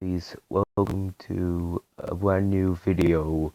guys, welcome to a brand new video.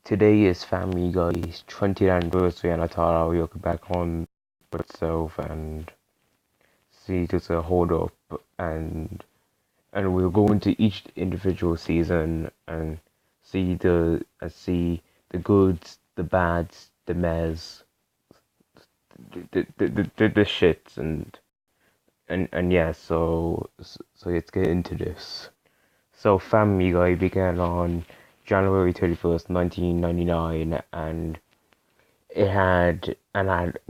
Today is Family Guy's 20th anniversary, and I thought I would look back on itself and see just a hold up, and we'll go into each individual season and see the goods, the bads, the mess, the shits, and yeah. So let's get into this. So Family Guy began on January 31st, 1999, and it had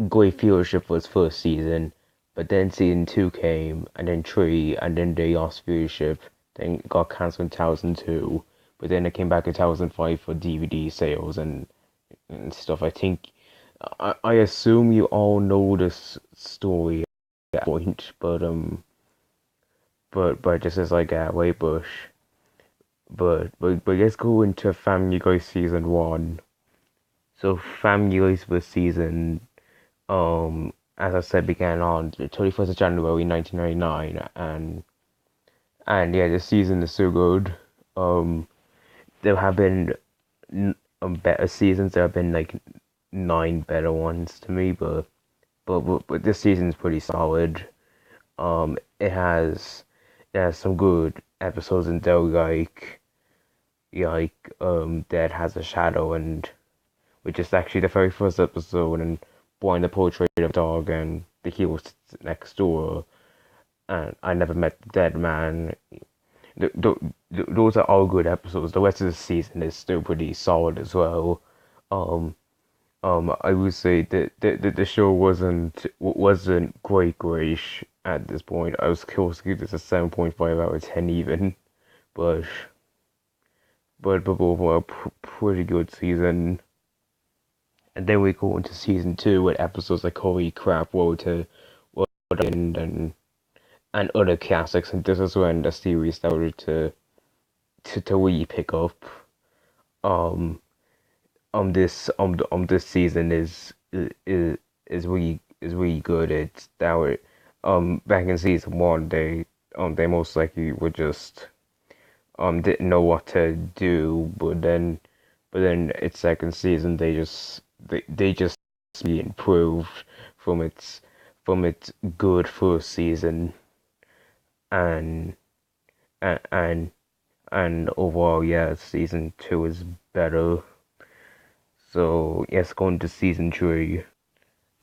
great viewership for its first season, but then season two came, and then three, and then they lost viewership. Then it got cancelled in 2002, but then it came back in 2005 for DVD sales and stuff. I assume you all know this story at that point, but just as like a way bush. But let's go into Family Guy season one. So Family Guy's first season, as I said, began on the 31st of January 1999, and yeah, the season is so good. There have been better seasons. There have been like nine better ones to me, but this season is pretty solid. It has some good episodes in there, Dead Has a Shadow, and which is actually the very first episode, and Boy in the Portrait of a Dog, and The Hero Sits Next Door, and I Never Met the Dead Man. Those are all good episodes. The rest of the season is still pretty solid as well. Um, I would say that the show wasn't great at this point. I was close to give this a 7.5 out of 10 even, but overall, pretty good season. And then we go into season two with episodes like Holy Crap, Road to and other classics, and this is when the series started to really pick up. Um, this season is really good. It's that back in season one, they most likely were just didn't know what to do, but then its second season they just really improved from its good first season, and and and overall, yeah, season two is better. So yes, going to season three.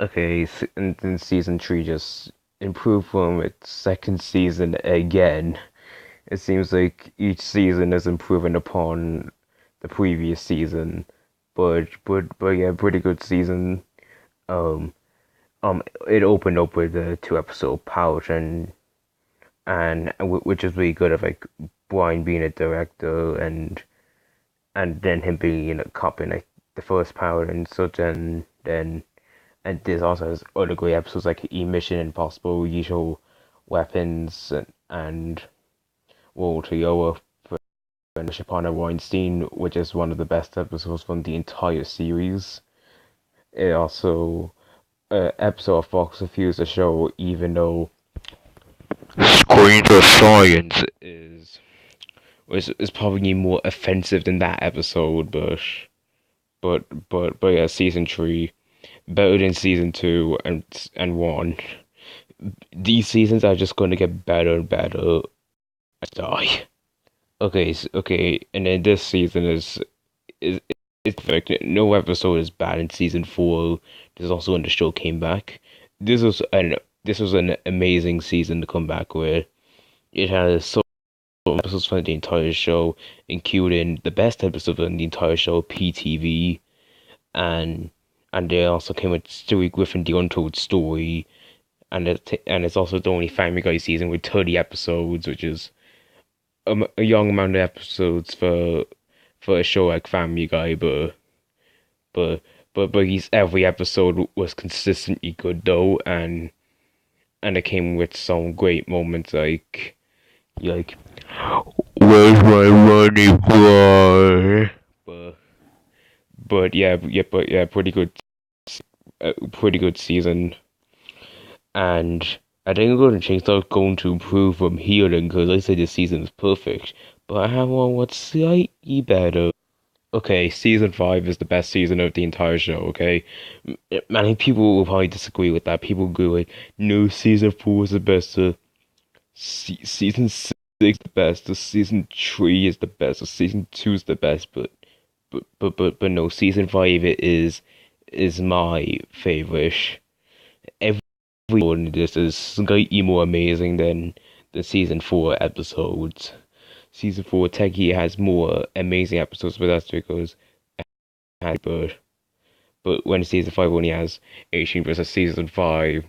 Okay, and then season three just improved from its second season again. It seems like each season is improving upon the previous season, but yeah, pretty good season. Um, it opened up with a two-episode pouch, which is really good of like Brian being a director, and then him being a cop in like the first part and such, and this also has other great episodes like Mission Impossible, Usual Weapons, and World Toyota for Shapana Weinstein, which is one of the best episodes from the entire series. It also episode of Fox refused the show, even though Screens of Science is probably more offensive than that episode, but yeah, season three better than season two and one. These seasons are just gonna get better and better. I die. Okay, and then this season is it's perfect. No episode is bad in season four. This is also when the show came back. This was an amazing season to come back with. It has so many episodes from the entire show, including the best episode of the entire show, PTV, and they also came with Stewie Griffin, The Untold Story, and it's also the only Family Guy season with 30 episodes, which is a young amount of episodes for a show like Family Guy, but every episode was consistently good though, and it came with some great moments like where's my money, boy? But yeah, pretty good season, and I think I'm going to change. Not going to improve from here then, because I say this season is perfect, but I have one what's slightly better. Okay, season five is the best season of the entire show. Okay, many people will probably disagree with that. People go like, "No, season four is the best. Season six is the best. The season three is the best. The season two is the best." But no, season five is my favorite. Every one of this is slightly more amazing than the season four episodes. Season four technically has more amazing episodes, but that's because but when season five only has 18 versus season five,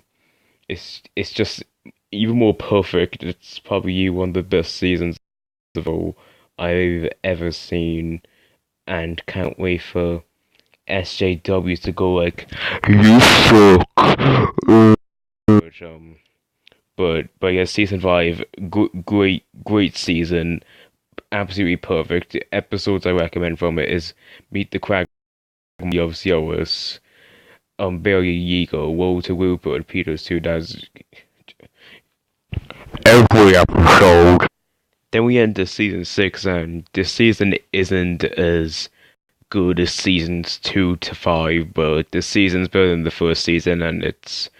it's just even more perfect. It's probably one of the best seasons of all I've ever seen, and can't wait for SJWs to go like, "You suck." But, but yeah, season five, great season, absolutely perfect. The episodes I recommend from it is Meet the Kraken of Zealous, Barry Yeager, Woe to Rupert, Peters too. That's every episode. Then we enter season six, and this season isn't as good as seasons two to five, but this season's better than the first season, and it's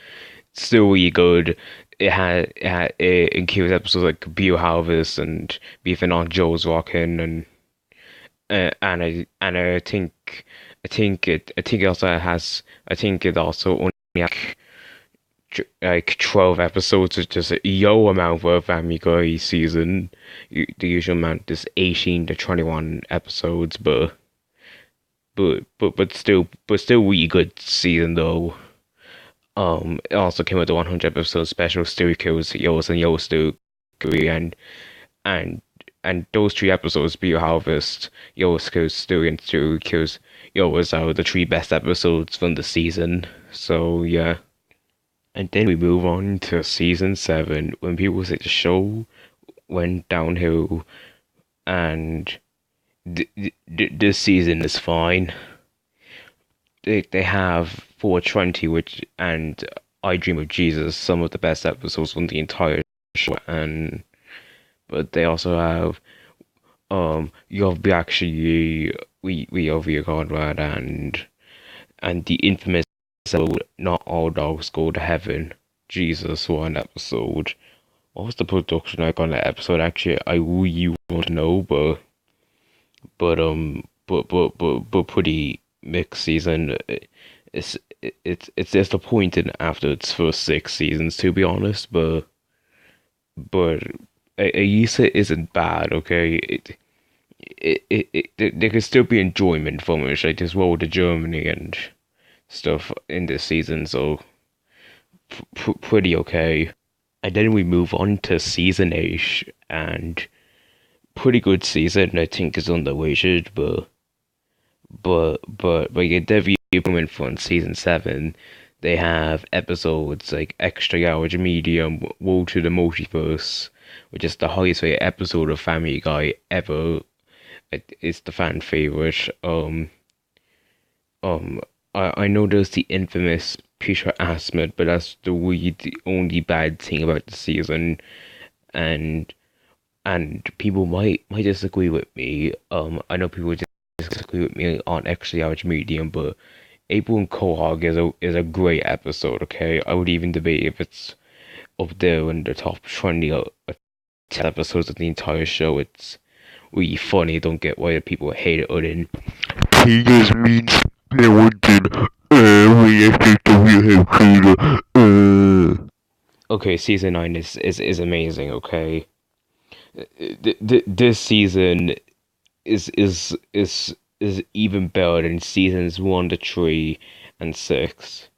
still really good. It includes episodes like Bioharvest and Beefing on Joe's Rockin' and I think it also has I think it also only like 12 episodes, which is a yo amount for a Family Guy season. The usual amount is 18 to 21 episodes, but still really good season though. It also came with the 100 episode special Stewie Kills Yoas and Yoas Stew and and those three episodes, Bio Harvest, Yoas Kills Stewie and Stewie Kills Yoas are the three best episodes from the season. So yeah. And then we move on to season seven when people say the show went downhill and this season is fine. They have 420, which and I Dream of Jesus, some of the best episodes from the entire show, and but they also have You'll Be Actually We Over Your Conrad and the infamous episode Not All Dogs Go to Heaven. Jesus, one episode. What was the production like on that episode? Actually, I really want to know, but pretty mixed season. It's disappointing after its first six seasons, to be honest. But Aisa isn't bad. Okay, there could still be enjoyment from it. Like this road to Germany and stuff in this season, so pretty okay. And then we move on to season eight, and pretty good season. I think is underrated, but you get definitely improvement from season seven. They have episodes like Extra Large Medium, Woe to the Multiverse, which is the highest rated episode of Family Guy ever. It's the fan favorite. I know there's the infamous Peter Asmund, but that's the only bad thing about the season, and people might disagree with me. I know people disagree with me on Extra Large Medium, but April and Quahog is a great episode. Okay, I would even debate if it's up there in the top 20 10 episodes of the entire show. It's really funny. Don't get why the people hate it. Odin. He just means they wanted Okay, season 9 is amazing. Okay, this season is even better than seasons 1 to 3 and 6.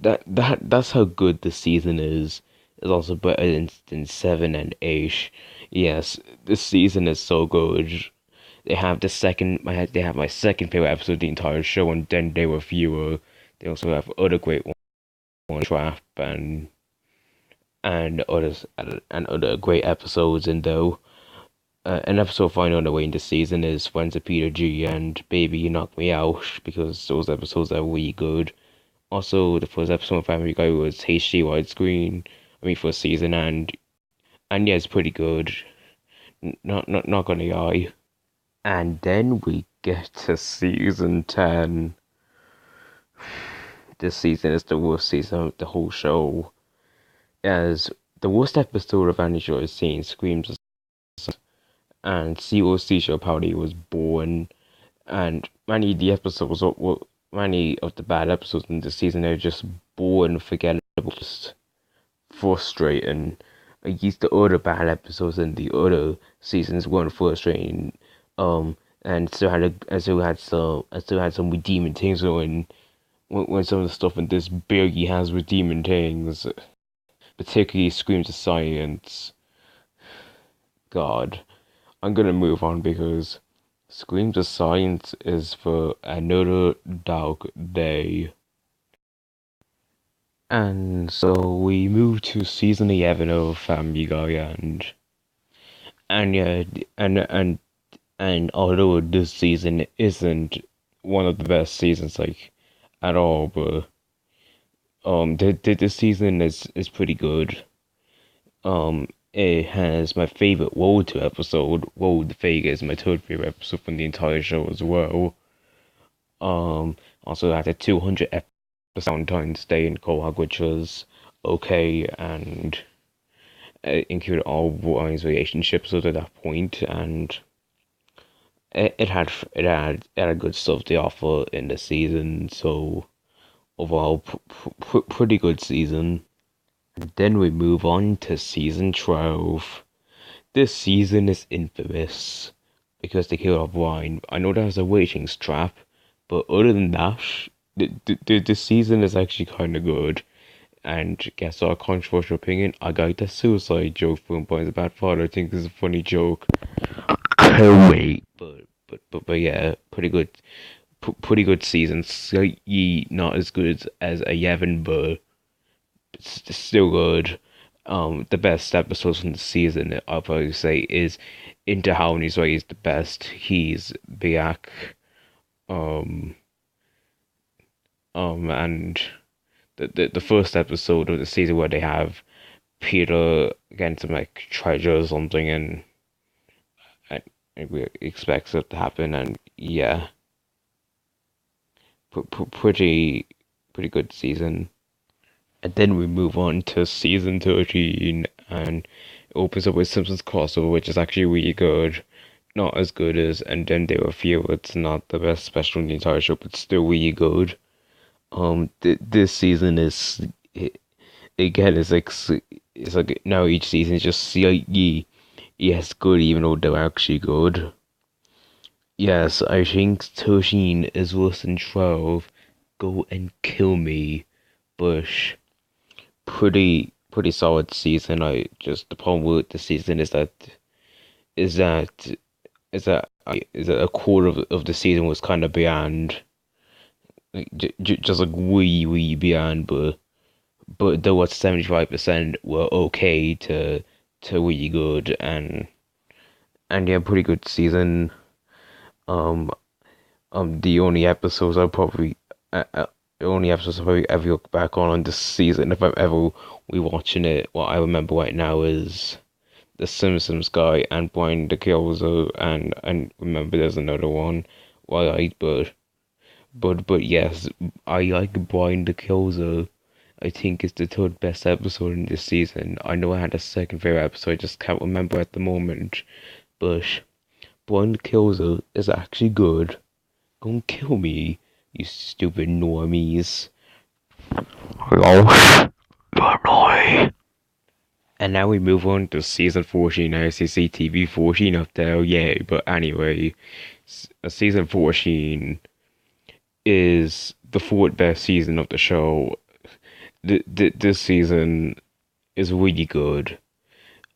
That's how good the season is. It's also better than 7 and 8. Yes, this season is so good. They have they have my second favorite episode of the entire show, and then they were fewer. They also have other great ones, Trap and other great episodes. And though an episode finally on the way in this season is Friends of Peter G and Baby You Knock Me Out, because those episodes are really good. Also, the first episode of Family Guy was HD widescreen. first season, and yeah, it's pretty good. Not gonna lie. And then we get to season 10. This season is the worst season of the whole show, as the worst episode of any show I've seen screams, and COC show party was born, and many of the bad episodes in the season are just boring, forgettable, just frustrating. Like the other bad episodes in the other seasons weren't frustrating, and still had some redeeming things going. When some of the stuff in this barely has redeeming things, particularly Screams of Science. God, I'm gonna move on because Screams of Science is for another dark day. And so we move to season 11 of Family Guy, and yeah, and although this season isn't one of the best seasons like at all, but this season is pretty good. It has my favorite World 2 episode. World Vega is my third favorite episode from the entire show as well. Also had a 200 episode Valentine's Day in Cohog, which was okay, and it included all Ryan's relationships up to that point, and it had good stuff to offer in the season. So overall, pretty good season. Then we move on to season 12. This season is infamous because they killed off Ryan. I know that was a ratings trap, but other than that, the season is actually kind of good. And guess our controversial opinion, I got the suicide joke from Brian's Bad Father. I think it's a funny joke. Wait, but yeah, pretty good season. Slightly not as good as a Yevon, but still good. The best episodes from the season, I'll probably say, is Into Harmony's Way is the best. He's back. And the first episode of the season where they have Peter getting some like treasure or something, and we expect it to happen, and yeah, pretty good season. And then we move on to season 13, and it opens up with Simpsons crossover, which is actually really good. Not as good as And Then There Were Few. It's not the best special in the entire show, but still really good. This season is again, it's like now each season is just slightly yes good, even though they're actually good. Yes, I think 13 is worse than 12. Go and kill me, Bush. Pretty solid season. The problem with the season is that a quarter of the season was kind of beyond, like, just like way beyond, but there was 75% were okay to really good, and yeah, pretty good season. The only episodes I'll probably the only episodes I'll probably ever look back on this season, if I'm ever rewatching it, what I remember right now is the Simpsons guy and Brian the Killzo, and remember there's another one, right? But yes, I like Brian the Killzo. I think it's the third best episode in this season. I know I had a second favorite episode, I just can't remember at the moment. But Brian the Killzo is actually good. Don't kill me, you stupid normies. Hello, you're. And now we move on to season 14. I see CTV 14 up there, yay. But anyway, season 14 is the fourth best season of the show. This season is really good.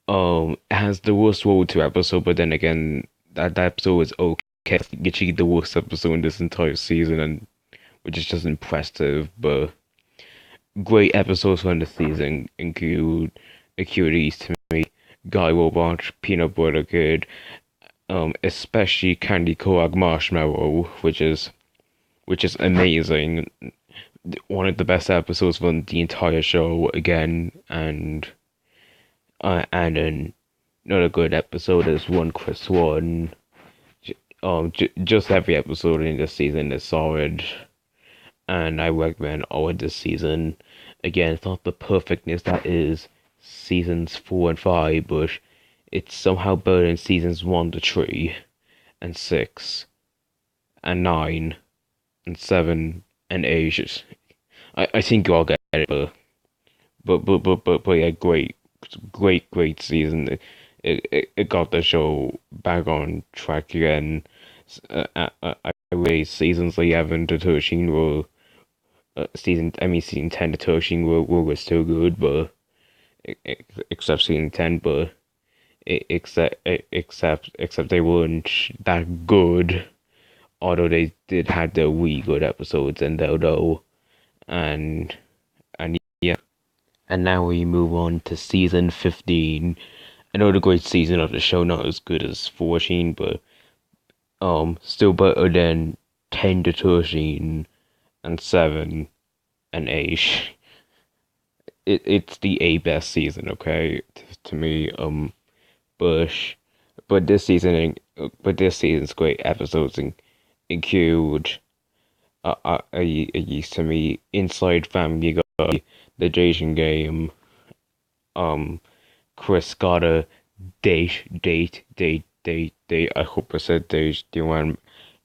It has the worst World 2 episode, but then again, that episode is okay. It's literally the worst episode in this entire season, and which is just impressive. But great episodes from the season include Acuities to me, Guy Robot, Peanut Butter Kid, especially Candy Coag Marshmallow, which is amazing. one of the best episodes from the entire show again, and another good episode is One Chris One. Just every episode in this season is solid, and I recommend all of this season. Again, it's not the perfectness that is seasons 4 and 5, but it's somehow better than seasons 1 to 3 and 6 and 9 and 7 and 8. I think you all get it, but yeah, great season. It got the show back on track again. I really seasons 11 to 13 were season 10 to 13 were still good, but except season 10, but except they weren't that good. Although they did have their really good episodes in there though, and yeah. And now we move on to season 15. Another great season of the show, not as good as 14, but still better than 10 to 13 and 7 and 8. It's the A best season, okay, to me. But this season's great episodes include used to me Inside Family Guy, The Dating Game, Chris got a date. I hope I said date the one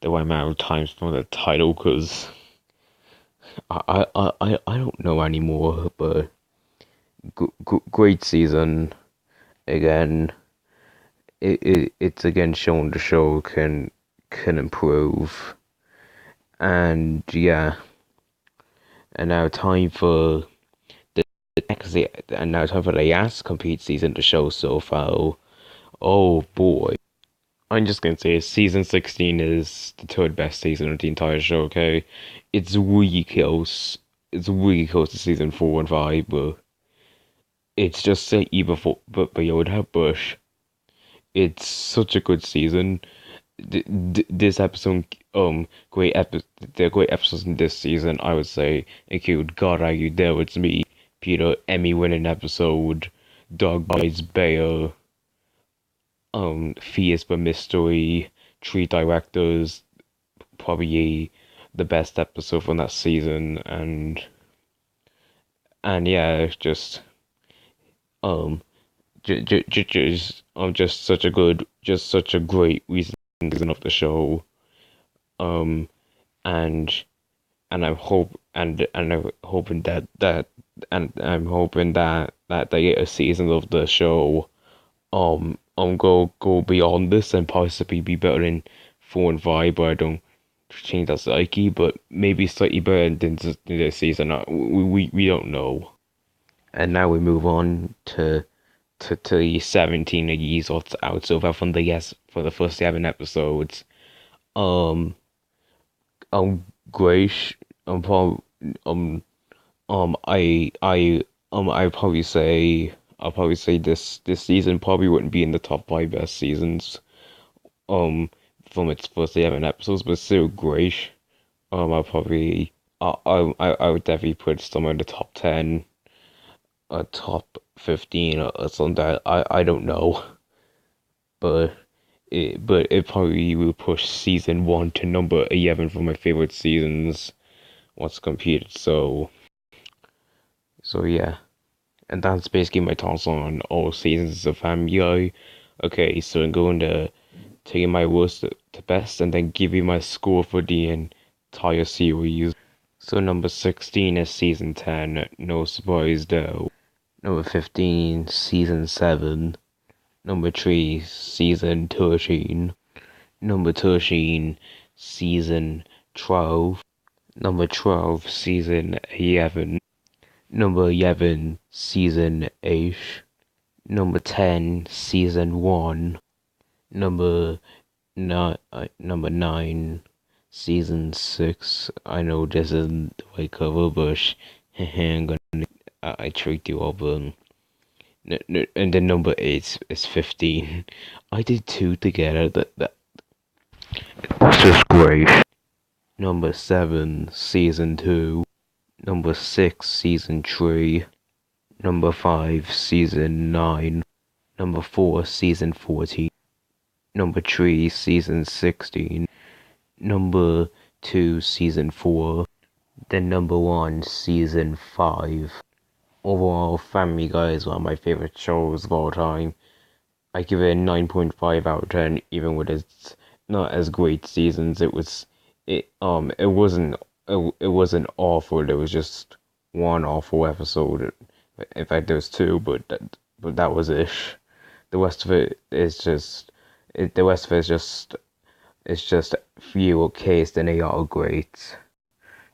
amount of times from the title, because I don't know anymore. But great season again. It's again shown the show can improve, and yeah. And now time for the last complete season to show so far. Oh boy. I'm just gonna say season 16 is the third best season of the entire show, okay? It's really close. It's really close to season 4 and 5, but it's just even for but you would have Bush. It's such a good season. This episode, the great episodes in this season, I would say, include God Are You There With Me, Peter, Emmy-winning episode, Dog Bites Bear, Fierce but Mystery, Three Directors, probably the best episode from that season, and yeah, um, just such a great season of the show, um, and I'm hoping that the later seasons of the show go beyond this and possibly be better than 4 and 5, but I don't change that psyche, but maybe slightly better than this season. We don't know. And now we move on to the 17 years out so far from for the first 7 episodes. Great. Probably, I'll probably say this season probably wouldn't be in the top 5 best seasons. From its first 7 episodes, but still great. I probably, I would definitely put some in the top 10, top 15 or something. I don't know, but it probably will push season 1 to number 11 for my favorite seasons once computed. So yeah, and that's basically my thoughts on all seasons of Family Guy. Okay, so I'm going to take my worst to best and then give you my score for the entire series. So number 16 is season 10, no surprise though. Number 15, season 7. Number 3, season 13. Number 13, season 12. Number 12, season 11. Number 11, season 8. Number 10, season 1. Number 9, season 6. I know this isn't the right cover, but I tricked you all, but and then number 8 is 15. I did 2 together. That's just great. Number 7, season 2. Number 6, Season 3. Number 5, Season 9. Number 4, Season 14. Number 3, Season 16. Number 2, Season 4. Then number 1, Season 5. Overall, Family Guy is one of my favorite shows of all time. I give it a 9.5 out of 10, even with its not as great seasons. It wasn't awful. It was just one awful episode. In fact, there was two, but that was it. The rest of it is just the rest of it is just it's just few okays than they are great.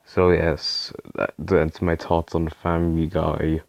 So yes, that's my thoughts on Family Guy.